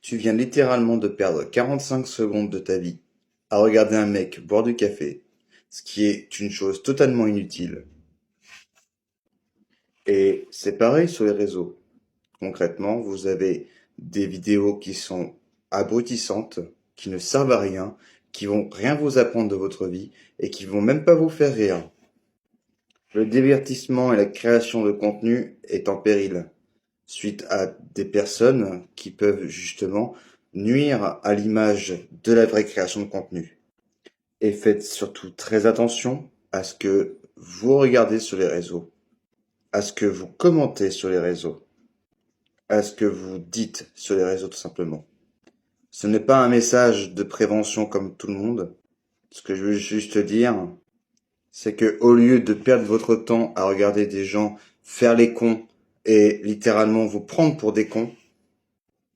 Tu viens littéralement de perdre 45 secondes de ta vie à regarder un mec boire du café, ce qui est une chose totalement inutile. Et c'est pareil sur les réseaux. Concrètement, vous avez des vidéos qui sont abrutissantes, qui ne servent à rien, qui vont rien vous apprendre de votre vie et qui vont même pas vous faire rire. Le divertissement et la création de contenu est en péril, suite à des personnes qui peuvent justement nuire à l'image de la vraie création de contenu. Et faites surtout très attention à ce que vous regardez sur les réseaux, à ce que vous commentez sur les réseaux, à ce que vous dites sur les réseaux tout simplement. Ce n'est pas un message de prévention comme tout le monde. Ce que je veux juste dire, c'est que au lieu de perdre votre temps à regarder des gens faire les cons et littéralement vous prendre pour des cons,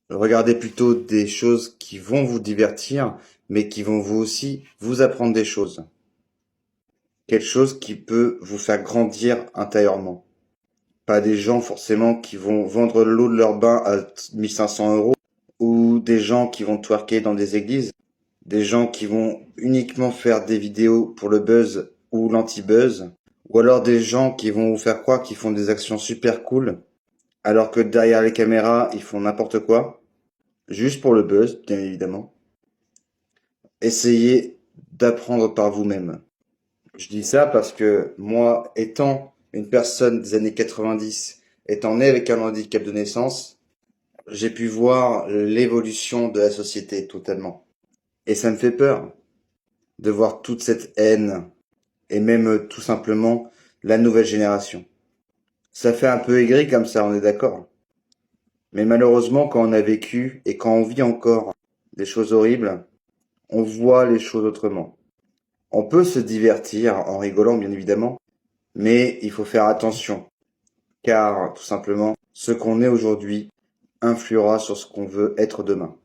regardez plutôt des choses qui vont vous divertir, mais qui vont vous aussi vous apprendre des choses. Quelque chose qui peut vous faire grandir intérieurement. Pas des gens forcément qui vont vendre l'eau de leur bain à 1500 € ou des gens qui vont twerker dans des églises, des gens qui vont uniquement faire des vidéos pour le buzz ou l'anti-buzz, ou alors des gens qui vont vous faire croire qu'ils font des actions super cool, alors que derrière les caméras, ils font n'importe quoi, juste pour le buzz, bien évidemment. Essayez d'apprendre par vous-même. Je dis ça parce que moi, étant une personne des années 90, étant né avec un handicap de naissance, j'ai pu voir l'évolution de la société totalement. Et ça me fait peur de voir toute cette haine et même tout simplement la nouvelle génération. Ça fait un peu aigri comme ça, on est d'accord. Mais malheureusement, quand on a vécu et quand on vit encore des choses horribles, on voit les choses autrement. On peut se divertir en rigolant, bien évidemment, mais il faut faire attention, car tout simplement, ce qu'on est aujourd'hui influera sur ce qu'on veut être demain.